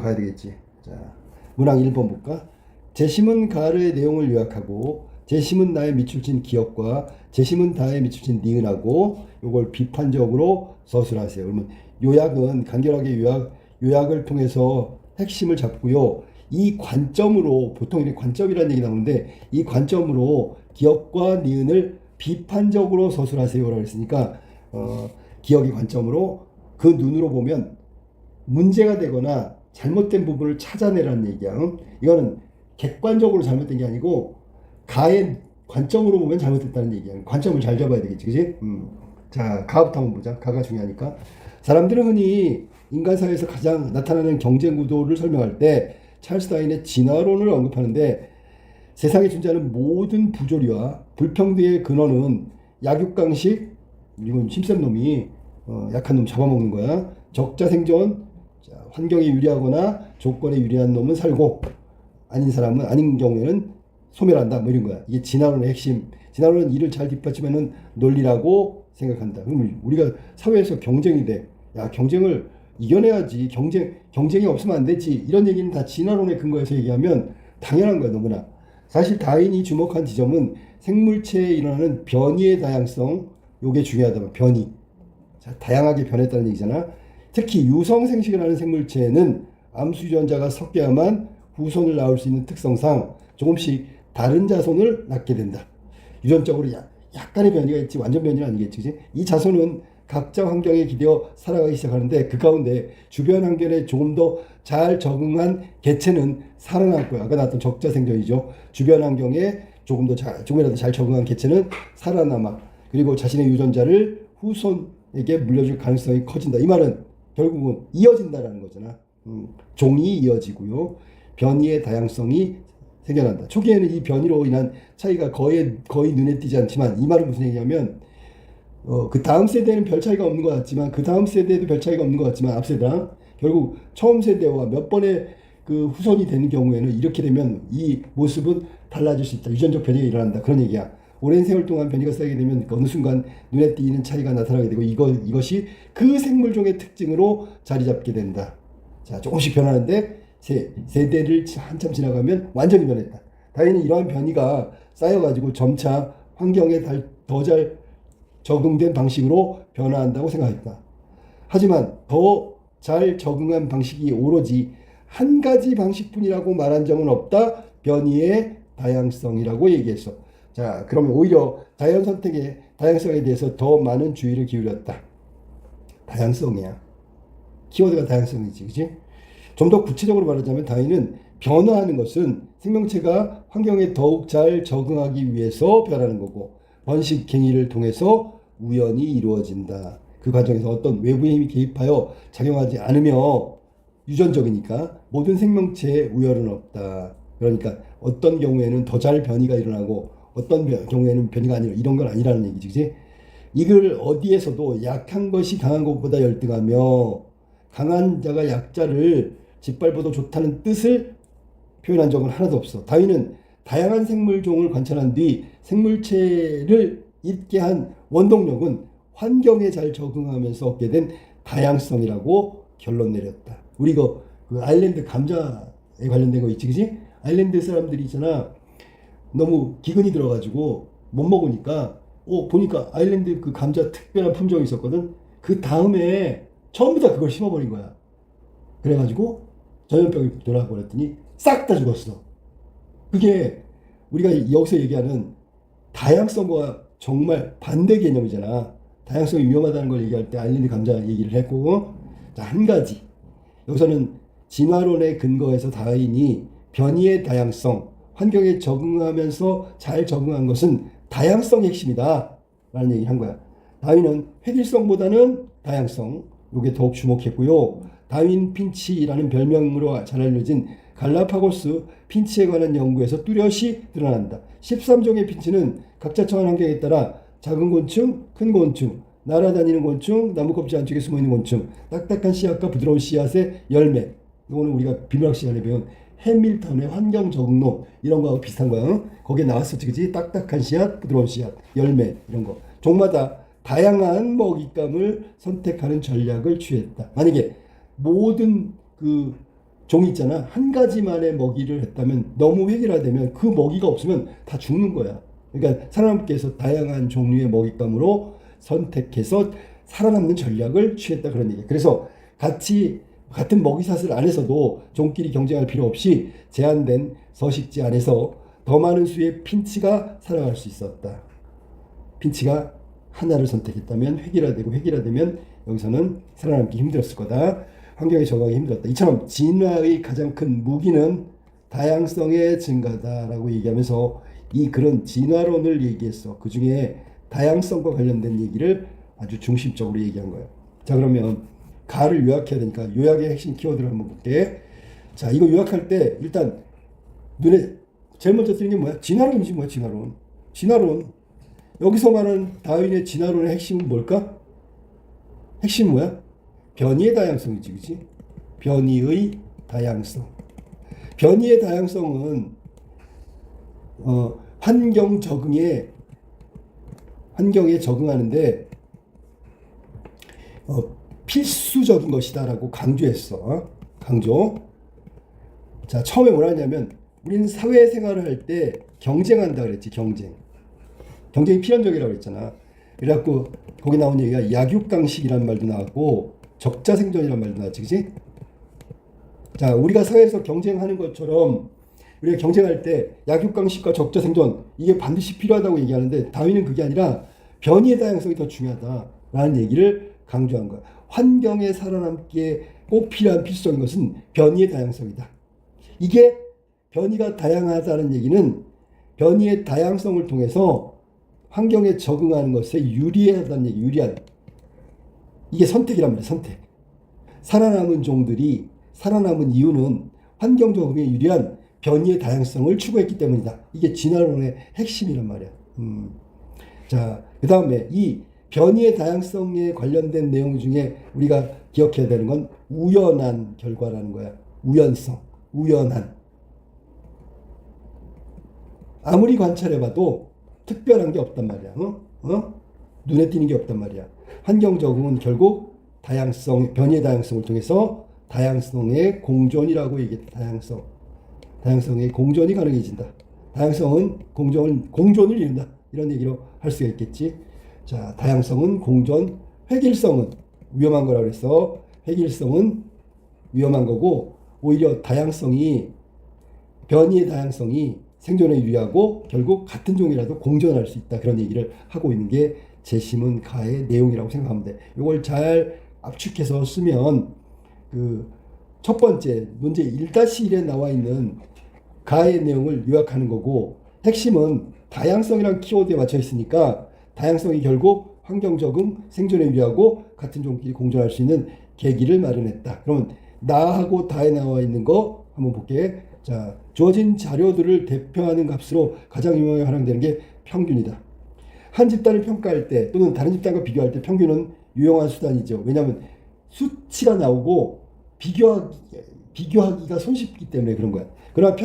가야 되겠지. 자, 문항 1번 볼까? 재심은 가르의 내용을 요약하고 재심은 나의 밑줄친 기억과 재심은 다의 밑줄친 니은하고 요걸 비판적으로 서술하세요. 그러면 요약은 간결하게 요약을 통해서 핵심을 잡고요. 이 관점으로 보통 이렇게 관점이라는 얘기 나오는데 이 관점으로 기억과 니은을 비판적으로 서술하세요라고 했으니까 기억의 관점으로 그 눈으로 보면 문제가 되거나 잘못된 부분을 찾아내라는 얘기야. 이거는 객관적으로 잘못된 게 아니고 가의 관점으로 보면 잘못됐다는 얘기야. 관점을 잘 잡아야 되겠지, 그지? 자, 가부터 한번 보자. 가가 중요하니까. 사람들은 흔히 인간 사회에서 가장 나타나는 경쟁 구도를 설명할 때 찰스 다윈의 진화론을 언급하는데 세상에 존재하는 모든 부조리와 불평등의 근원은 약육강식, 이건 힘센 놈이 약한 놈 잡아먹는 거야. 적자 생존, 환경에 유리하거나 조건에 유리한 놈은 살고 아닌 사람은 아닌 경우에는 소멸한다. 뭐 이런 거야. 이게 진화론의 핵심. 진화론은 이를 잘 뒷받침하는 논리라고 생각한다. 그럼 우리가 사회에서 경쟁이 돼. 야, 경쟁을 이겨내야지. 경쟁이 없으면 안 되지. 이런 얘기는 다 진화론의 근거에서 얘기하면 당연한 거야, 너무나. 사실 다윈이 주목한 지점은 생물체에 일어나는 변이의 다양성, 요게 중요하다. 변이. 자, 다양하게 변했다는 얘기잖아. 특히 유성 생식을 하는 생물체에는 암수 유전자가 섞여야만 후손을 낳을 수 있는 특성상 조금씩 다른 자손을 낳게 된다. 유전적으로 약간의 변이가 있지 완전 변이는 아니겠지. 그치? 이 자손은 각자 환경에 기대어 살아가기 시작하는데 그 가운데 주변 환경에 조금 더 잘 적응한 개체는 살아남고요. 아까 나왔던 적자 생존이죠. 주변 환경에 조금이라도 잘 적응한 개체는 살아남아. 그리고 자신의 유전자를 후손에게 물려줄 가능성이 커진다. 이 말은 결국은 이어진다라는 거잖아. 종이 이어지고요. 변이의 다양성이 생겨난다. 초기에는 이 변이로 인한 차이가 거의 눈에 띄지 않지만 이 말은 무슨 얘기냐면 그 다음 세대는 별 차이가 없는 것 같지만 그 다음 세대도 별 차이가 없는 것 같지만 앞 세대랑 결국 처음 세대와 몇 번의 그 후손이 되는 경우에는 이렇게 되면 이 모습은 달라질 수 있다. 유전적 변이가 일어난다. 그런 얘기야. 오랜 세월 동안 변이가 쌓이게 되면 어느 순간 눈에 띄는 차이가 나타나게 되고 이것이 그 생물종의 특징으로 자리 잡게 된다. 자, 조금씩 변하는데 세대를 한참 지나가면 완전히 변했다. 다행히 이러한 변이가 쌓여가지고 점차 환경에 더 잘 적응된 방식으로 변화한다고 생각했다. 하지만 더 잘 적응한 방식이 오로지 한 가지 방식뿐이라고 말한 적은 없다. 변이의 다양성이라고 얘기했어. 자, 그러면 오히려 자연 선택의 다양성에 대해서 더 많은 주의를 기울였다. 다양성이야. 키워드가 다양성이지, 그치? 좀 더 구체적으로 말하자면 다윈은 변화하는 것은 생명체가 환경에 더욱 잘 적응하기 위해서 변하는 거고 번식 갱이를 통해서 우연히 이루어진다. 그 과정에서 어떤 외부의 힘이 개입하여 작용하지 않으며 유전적이니까 모든 생명체에 우열은 없다. 그러니까 어떤 경우에는 더 잘 변이가 일어나고 어떤 경우에는 변이가 아니라 이런 건 아니라는 얘기지, 그치? 이걸 어디에서도 약한 것이 강한 것보다 열등하며 강한 자가 약자를 짓밟아도 좋다는 뜻을 표현한 적은 하나도 없어. 다윈은 다양한 생물종을 관찰한 뒤 생물체를 있게 한 원동력은 환경에 잘 적응하면서 얻게 된 다양성이라고 결론 내렸다. 우리 그 아일랜드 감자에 관련된 거 있지, 그치? 아일랜드 사람들이 있잖아. 너무 기근이 들어가지고 못 먹으니까 보니까 아일랜드 그 감자 특별한 품종이 있었거든. 그 다음에 전부 다 그걸 심어버린 거야. 그래가지고 전염병이 돌아버렸더니 싹 다 죽었어. 그게 우리가 여기서 얘기하는 다양성과 정말 반대 개념이잖아. 다양성이 위험하다는 걸 얘기할 때 아일랜드 감자 얘기를 했고, 자, 한 가지. 여기서는 진화론의 근거에서 다윈이 변이의 다양성, 환경에 적응하면서 잘 적응한 것은 다양성의 핵심이다 라는 얘기를 한 거야. 다윈은 획일성보다는 다양성, 요게 더욱 주목했고요. 다윈 핀치라는 별명으로 잘 알려진 갈라파고스 핀치에 관한 연구에서 뚜렷이 드러난다. 13종의 핀치는 각자 처한 환경에 따라 작은 곤충, 큰 곤충, 날아다니는 곤충, 나무 껍질 안쪽에 숨어있는 곤충, 딱딱한 씨앗과 부드러운 씨앗의 열매. 이거는 우리가 비밀학 시간에 배운 해밀턴의 환경 적응론 이런 거하고 비슷한 거야. 거기에 나왔었지, 그치? 딱딱한 씨앗, 부드러운 씨앗, 열매 이런 거. 종마다 다양한 먹잇감을 선택하는 전략을 취했다. 만약에 모든 그 종이 있잖아. 한 가지만의 먹이를 했다면 너무 획일화되면 그 먹이가 없으면 다 죽는 거야. 그러니까 사람께서 다양한 종류의 먹잇감으로 선택해서 살아남는 전략을 취했다 그런 얘기야. 그래서 같은 먹이사슬 안에서도 종끼리 경쟁할 필요 없이 제한된 서식지 안에서 더 많은 수의 핀치가 살아갈 수 있었다. 핀치가 하나를 선택했다면 획일화되면 여기서는 살아남기 힘들었을 거다. 환경에 적응하기 힘들었다. 이처럼 진화의 가장 큰 무기는 다양성의 증가다라고 얘기하면서 이 그런 진화론을 얘기했어. 그 중에 다양성과 관련된 얘기를 아주 중심적으로 얘기한 거예요. 자, 그러면 가를 요약해야 되니까 요약의 핵심 키워드를 한번 볼게. 자, 이거 요약할 때 일단 눈에 제일 먼저 뜨는 게 뭐야? 진화론이지 뭐야? 진화론. 여기서 말하는 다윈의 진화론의 핵심은 뭘까? 핵심 뭐야? 변이의 다양성이지, 그치? 변이의 다양성. 변이의 다양성은 환경에 적응하는데 필수적인 것이다라고 강조했어. 강조. 자, 처음에 뭐라 하냐면 우리는 사회생활을 할 때 경쟁한다 그랬지. 경쟁이 필연적이라고 그랬잖아. 그래갖고 거기 나온 얘기가 약육강식이라는 말도 나왔고 적자생존이라는 말도 나왔지, 그치? 자, 우리가 사회에서 경쟁하는 것처럼 우리가 경쟁할 때 약육강식과 적자생존 이게 반드시 필요하다고 얘기하는데 다윈은 그게 아니라 변이의 다양성이 더 중요하다라는 얘기를 강조한 거야. 환경에 살아남기에 꼭 필요한 필수적인 것은 변이의 다양성이다. 이게 변이가 다양하다는 얘기는 변이의 다양성을 통해서 환경에 적응하는 것에 유리하다는 얘기, 유리한. 이게 선택이란 말이야, 선택. 살아남은 종들이 살아남은 이유는 환경 적응에 유리한 변이의 다양성을 추구했기 때문이다. 이게 진화론의 핵심이란 말이야. 자, 그 다음에 이 변이의 다양성에 관련된 내용 중에 우리가 기억해야 되는 건 우연한 결과라는 거야. 우연성, 우연한. 아무리 관찰해봐도 특별한 게 없단 말이야. 눈에 띄는 게 없단 말이야. 환경 적응은 결국 변이의 다양성을 통해서 다양성의 공존이라고 얘기했다. 다양성의 공존이 가능해진다. 다양성은 공존을 이룬다. 이런 얘기로 할 수가 있겠지. 자, 다양성은 공존, 획일성은 위험한 거라고 그래서 획일성은 위험한 거고 오히려 변이의 다양성이 생존에 유리하고 결국 같은 종이라도 공존할 수 있다. 그런 얘기를 하고 있는 게 제시문 가의 내용이라고 생각하면 돼. 이걸 잘 압축해서 쓰면 그 첫 번째 문제 1-1에 나와 있는 가의 내용을 요약하는 거고 핵심은 다양성이라는 키워드에 맞춰 있으니까 다양성이 결국 환경 적응, 생존에 유리하고 같은 종끼리 공존할 수 있는 계기를 마련했다. 그러면 나하고 다에 나와 있는 거 한번 볼게. 자, 주어진 자료들을 대표하는 값으로 가장 유용하게 활용되는 게 평균이다. 한 집단을 평가할 때 또는 다른 집단과 비교할 때 평균은 유용한 수단이죠. 왜냐하면 수치가 나오고 비교하기가 손쉽기 때문에 그런 거야. 그러나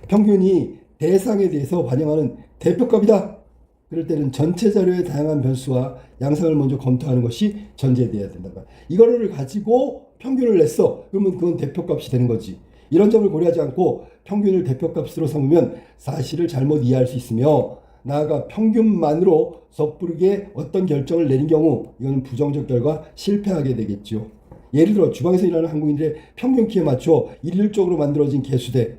평균이 대상에 대해서 반영하는 대표값이다. 그럴 때는 전체 자료의 다양한 변수와 양상을 먼저 검토하는 것이 전제되어야 된다. 이거를 가지고 평균을 냈어. 그러면 그건 대표값이 되는 거지. 이런 점을 고려하지 않고 평균을 대표값으로 삼으면 사실을 잘못 이해할 수 있으며 나아가 평균만으로 섣부르게 어떤 결정을 내린 경우 이거는 부정적 결과 실패하게 되겠죠. 예를 들어 주방에서 일하는 한국인들의 평균 키에 맞춰 일률적으로 만들어진 개수대.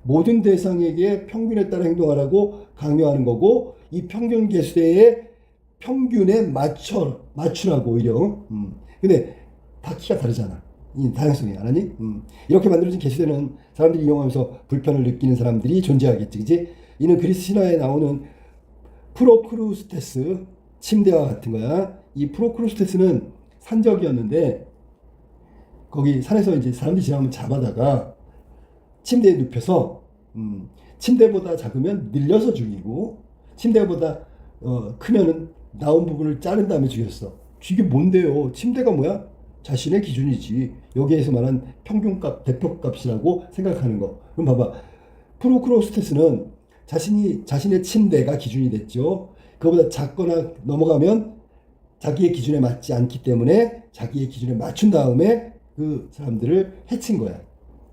모든 대상에게 평균에 따라 행동하라고 강요하는 거고 이 평균 개수대의 평균에 맞추라고 오히려. 근데 다 키가 다르잖아. 이 다양성이 안 하니? 이렇게 만들어진 개수대는 사람들이 이용하면서 불편을 느끼는 사람들이 존재하겠지. 그치? 이는 그리스 신화에 나오는 프로크루스테스 침대와 같은 거야. 이 프로크루스테스는 산적이었는데 거기 산에서 이제 사람들이 지나면 잡아다가 침대에 눕혀서 침대보다 작으면 늘려서 죽이고 침대보다 크면은 나온 부분을 자른 다음에 죽였어. 이게 뭔데요? 침대가 뭐야? 자신의 기준이지. 여기에서 말한 평균값, 대표값이라고 생각하는 거. 그럼 봐봐. 프로크루스테스는 자신의 침대가 기준이 됐죠. 그거보다 작거나 넘어가면 자기의 기준에 맞지 않기 때문에 자기의 기준에 맞춘 다음에 그 사람들을 해친 거야.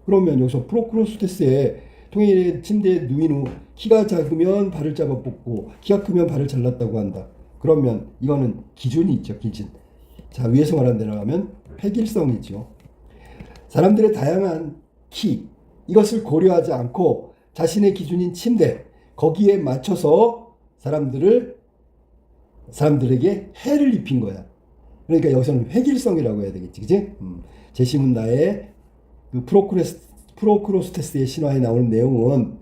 그러면 여기서 프로크로스테스의 통일의 침대에 누인 후 키가 작으면 발을 잡아 뽑고 키가 크면 발을 잘랐다고 한다. 그러면 이거는 기준이 있죠. 기준. 자, 위에서 말한 대로 하면 획일성이죠. 사람들의 다양한 키, 이것을 고려하지 않고 자신의 기준인 침대, 거기에 맞춰서 사람들에게 해를 입힌 거야. 그러니까 여기서는 획일성이라고 해야 되겠지, 그지? 제시문나의 그 프로크로스테스의 신화에 나오는 내용은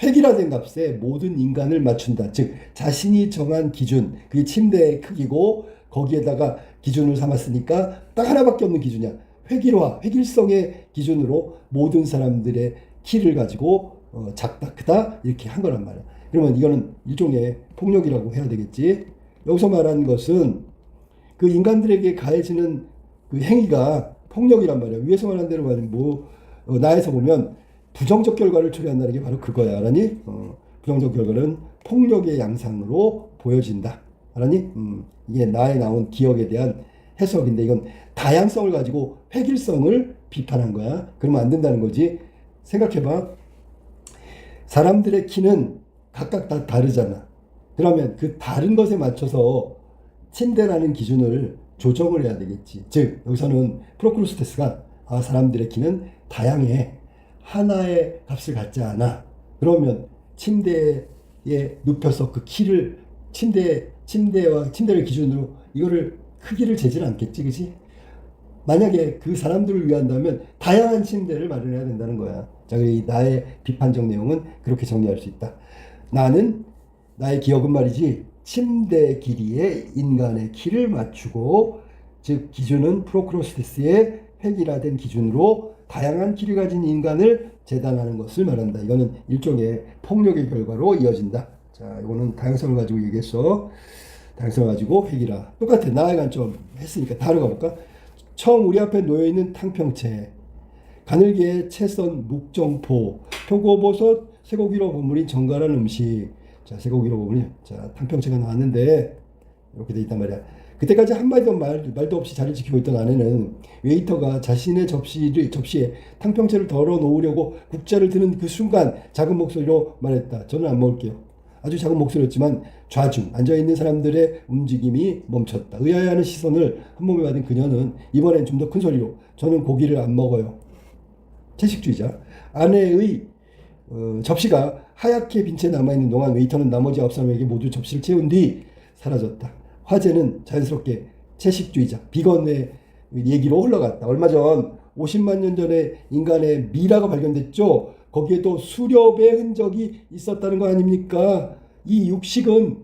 획일화된 값에 모든 인간을 맞춘다. 즉 자신이 정한 기준, 그게 침대의 크기고 거기에다가 기준을 삼았으니까 딱 하나밖에 없는 기준이야. 획일성의 기준으로 모든 사람들의 키를 가지고 작다 크다 이렇게 한 거란 말이야. 그러면 이거는 일종의 폭력이라고 해야 되겠지. 여기서 말한 것은 그 인간들에게 가해지는 그 행위가 폭력이란 말이야. 위에서 말한 대로 말하면 나에서 보면 부정적 결과를 초래한다는 게 바로 그거야. 알았니? 부정적 결과는 폭력의 양상으로 보여진다. 알았니? 이게 나에 나온 기억에 대한 해석인데 이건 다양성을 가지고 획일성을 비판한 거야. 그러면 안 된다는 거지. 생각해봐. 사람들의 키는 각각 다 다르잖아. 그러면 그 다른 것에 맞춰서 침대라는 기준을 조정을 해야 되겠지. 즉 여기서는 프로크루스테스가 사람들의 키는 다양해. 하나의 값을 갖지 않아. 그러면 침대에 눕혀서 그 키를 침대를 기준으로 이거를 크기를 재지는 않겠지, 그지? 만약에 그 사람들을 위한다면 다양한 침대를 마련해야 된다는 거야. 자, 나의 비판적 내용은 그렇게 정리할 수 있다. 나의 기억은 말이지, 침대 길이에 인간의 키를 맞추고, 즉 기준은 프로크로스테스의 획일화된 기준으로 다양한 키를 가진 인간을 재단하는 것을 말한다. 이거는 일종의 폭력의 결과로 이어진다. 자, 이거는 다양성을 가지고 얘기했어. 다양성을 가지고 획일화. 똑같아. 나의 관점 했으니까 다루가 볼까? 처음 우리 앞에 놓여있는 탕평채, 가늘게 채썬 묵정포, 표고버섯, 쇠고기로 버무린 정갈한 음식. 자, 쇠고기로 버무린 탕평채가 나왔는데 이렇게 돼 있단 말이야. 그때까지 한마디도 말도 없이 자리를 지키고 있던 아내는 웨이터가 자신의 접시에 탕평채를 덜어 놓으려고 국자를 드는 그 순간 작은 목소리로 말했다. 저는 안 먹을게요. 아주 작은 목소리였지만 좌중 앉아있는 사람들의 움직임이 멈췄다. 의아해하는 시선을 한 몸에 받은 그녀는 이번엔 좀 더 큰 소리로 저는 고기를 안 먹어요. 채식주의자. 아내의 접시가 하얗게 빈 채 남아있는 동안 웨이터는 나머지 9사람에게 모두 접시를 채운 뒤 사라졌다. 화제는 자연스럽게 채식주의자, 비건의 얘기로 흘러갔다. 얼마 전 50만 년 전에 인간의 미라가 발견됐죠. 거기에도 수렵의 흔적이 있었다는 거 아닙니까? 이 육식은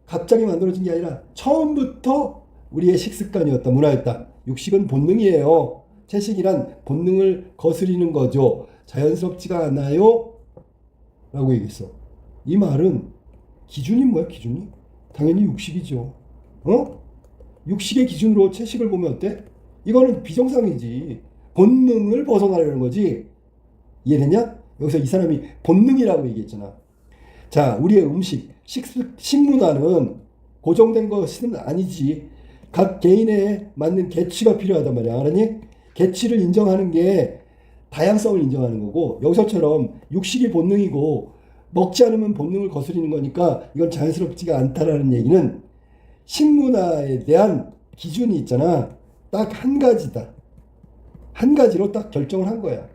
갑자기 만들어진 게 아니라 처음부터 우리의 식습관이었다. 문화였다. 육식은 본능이에요. 채식이란 본능을 거스리는 거죠. 자연스럽지가 않아요? 라고 얘기했어. 이 말은 기준이 뭐야? 기준이? 당연히 육식이죠. 육식의 기준으로 채식을 보면 어때? 이거는 비정상이지. 본능을 벗어나려는 거지. 이해되냐? 여기서 이 사람이 본능이라고 얘기했잖아. 자, 우리의 음식, 식문화는 고정된 것은 아니지. 각 개인에 맞는 개취가 필요하단 말이야. 알았니? 개취를 인정하는 게 다양성을 인정하는 거고, 여기서처럼 육식이 본능이고 먹지 않으면 본능을 거스리는 거니까 이건 자연스럽지가 않다라는 얘기는 식문화에 대한 기준이 있잖아. 딱 한 가지다. 한 가지로 딱 결정을 한 거야.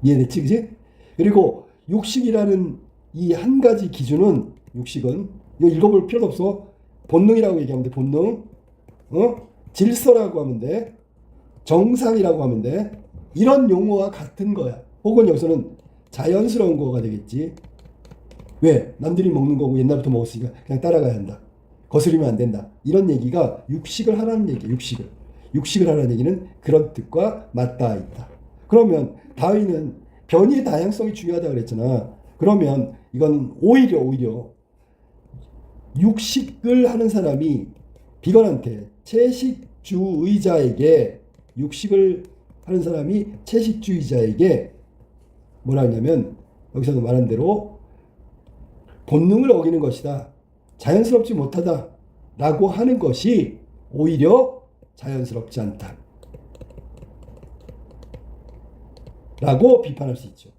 이해됐지, 그지? 그리고 육식이라는 이 한 가지 기준은, 육식은 이거 읽어볼 필요도 없어. 본능이라고 얘기하면 돼. 본능. 질서라고 하면 돼. 정상이라고 하면 돼. 이런 용어와 같은 거야. 혹은 여기서는 자연스러운 거가 되겠지. 왜? 남들이 먹는 거고 옛날부터 먹었으니까 그냥 따라가야 한다. 거스르면 안 된다. 이런 얘기가 육식을 하라는 얘기야. 육식을 하라는 얘기는 그런 뜻과 맞닿아 있다. 그러면 다윈은 변이의 다양성이 중요하다고 그랬잖아. 그러면 이건 오히려 육식을 하는 사람이 비건한테, 채식주의자에게, 육식을 하는 사람이 채식주의자에게 뭐라 하냐면, 여기서도 말한 대로 본능을 어기는 것이다. 자연스럽지 못하다 라고 하는 것이 오히려 자연스럽지 않다. 라고 비판할 수 있죠.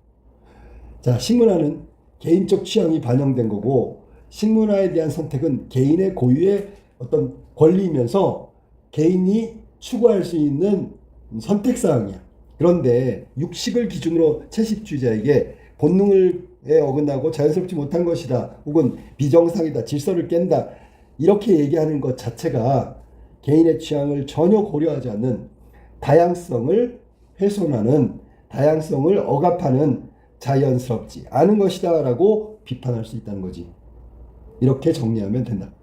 자, 식문화는 개인적 취향이 반영된 거고, 식문화에 대한 선택은 개인의 고유의 어떤 권리이면서 개인이 추구할 수 있는 선택사항이야. 그런데 육식을 기준으로 채식주의자에게 본능에 어긋나고 자연스럽지 못한 것이다, 혹은 비정상이다, 질서를 깬다, 이렇게 얘기하는 것 자체가 개인의 취향을 전혀 고려하지 않는 다양성을 훼손하는, 다양성을 억압하는 자연스럽지 않은 것이다 라고 비판할 수 있다는 거지. 이렇게 정리하면 된다.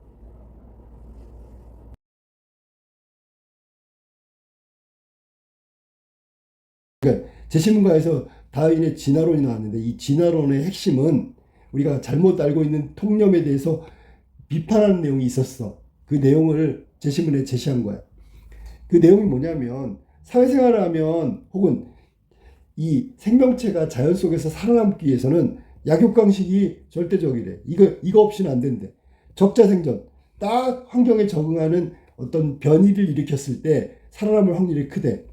그러니까 제시문과에서 다윈의 진화론이 나왔는데, 이 진화론의 핵심은 우리가 잘못 알고 있는 통념에 대해서 비판하는 내용이 있었어. 그 내용을 제시문에 제시한 거야. 그 내용이 뭐냐면, 사회생활을 하면 혹은 이 생명체가 자연 속에서 살아남기 위해서는 약육강식이 절대적이래. 이거 없이는 안 된대. 적자생존. 딱 환경에 적응하는 어떤 변이를 일으켰을 때 살아남을 확률이 크대.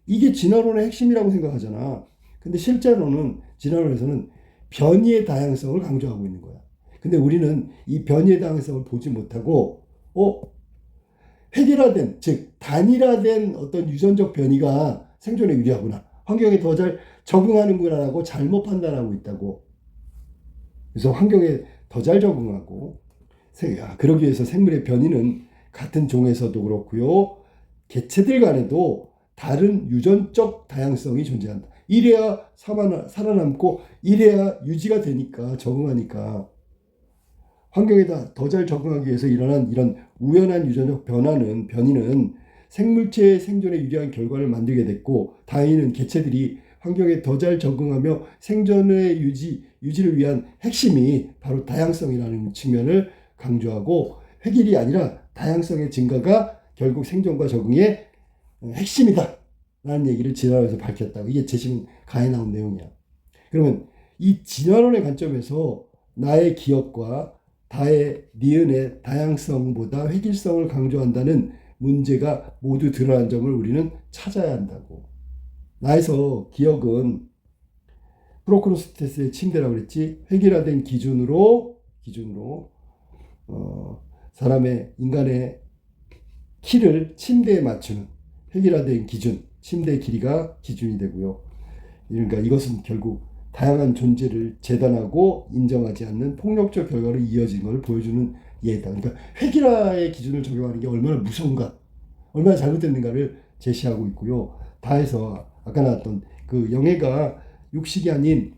이게 진화론의 핵심이라고 생각하잖아. 근데 실제로는 진화론에서는 변이의 다양성을 강조하고 있는 거야. 근데 우리는 이 변이의 다양성을 보지 못하고, 획일화된, 즉 단일화된 어떤 유전적 변이가 생존에 유리하구나, 환경에 더 잘 적응하는구나라고 잘못 판단하고 있다고. 그래서 환경에 더 잘 적응하고, 그러기 위해서 생물의 변이는 같은 종에서도 그렇고요, 개체들 간에도 다른 유전적 다양성이 존재한다. 이래야 살아남고, 이래야 유지가 되니까, 적응하니까. 환경에 더 잘 적응하기 위해서 일어난 이런 우연한 유전적 변이는 생물체의 생존에 유리한 결과를 만들게 됐고, 다행히는 개체들이 환경에 더 잘 적응하며 생존의 유지를 위한 핵심이 바로 다양성이라는 측면을 강조하고, 획일이 아니라 다양성의 증가가 결국 생존과 적응의 핵심이다 라는 얘기를 진화론에서 밝혔다고. 이게 제시문 가에 나온 내용이야. 그러면 이 진화론의 관점에서 나의 기억과 다의 니은의 다양성보다 획일성을 강조한다는 문제가 모두 드러난 점을 우리는 찾아야 한다고. 나에서 기억은 프로크로스테스의 침대라고 그랬지. 획일화된 기준으로 사람의, 인간의 키를 침대에 맞추는 획일화된 기준, 침대의 길이가 기준이 되고요. 그러니까 이것은 결국 다양한 존재를 재단하고 인정하지 않는 폭력적 결과로 이어진 걸 보여주는 예다. 그러니까 획일화의 기준을 적용하는 게 얼마나 무서운가, 얼마나 잘못됐는가를 제시하고 있고요. 다해서 아까 나왔던 그 영애가 육식이 아닌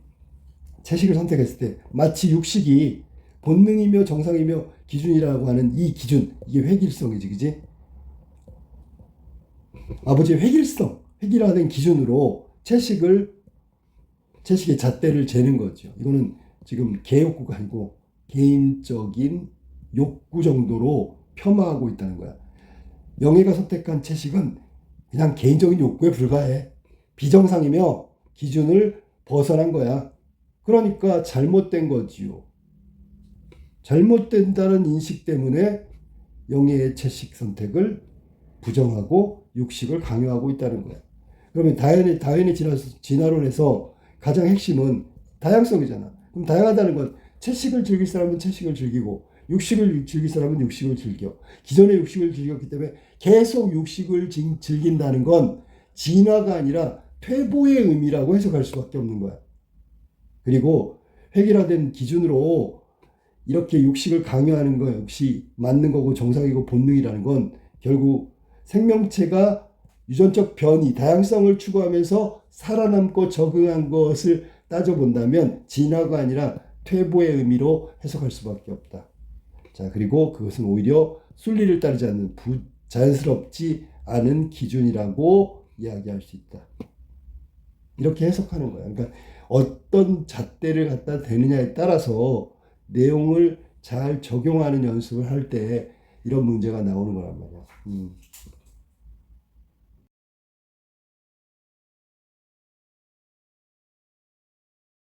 채식을 선택했을 때 마치 육식이 본능이며 정상이며 기준이라고 하는 이 기준, 이게 획일성이지, 그지? 아버지의 획일화된 기준으로 채식의 잣대를 재는 거죠. 이거는 지금 개욕구가 아니고 개인적인 욕구 정도로 폄하하고 있다는 거야. 영애가 선택한 채식은 그냥 개인적인 욕구에 불과해. 비정상이며 기준을 벗어난 거야. 그러니까 잘못된 거지요. 잘못된다는 인식 때문에 영애의 채식 선택을 부정하고 육식을 강요하고 있다는 거야. 그러면 다윈의 진화론에서 가장 핵심은 다양성이잖아. 그럼 다양하다는 건 채식을 즐길 사람은 채식을 즐기고, 육식을 즐길 사람은 육식을 즐겨. 기존에 육식을 즐겼기 때문에 계속 육식을 즐긴다는 건 진화가 아니라 퇴보의 의미라고 해석할 수밖에 없는 거야. 그리고 획일화된 기준으로 이렇게 육식을 강요하는 거 역시 맞는 거고 정상이고 본능이라는 건 결국 생명체가 유전적 변이, 다양성을 추구하면서 살아남고 적응한 것을 따져본다면 진화가 아니라 퇴보의 의미로 해석할 수밖에 없다. 자, 그리고 그것은 오히려 순리를 따르지 않는 자연스럽지 않은 기준이라고 이야기할 수 있다. 이렇게 해석하는 거야. 그러니까 어떤 잣대를 갖다 대느냐에 따라서 내용을 잘 적용하는 연습을 할 때 이런 문제가 나오는 거란 말이야.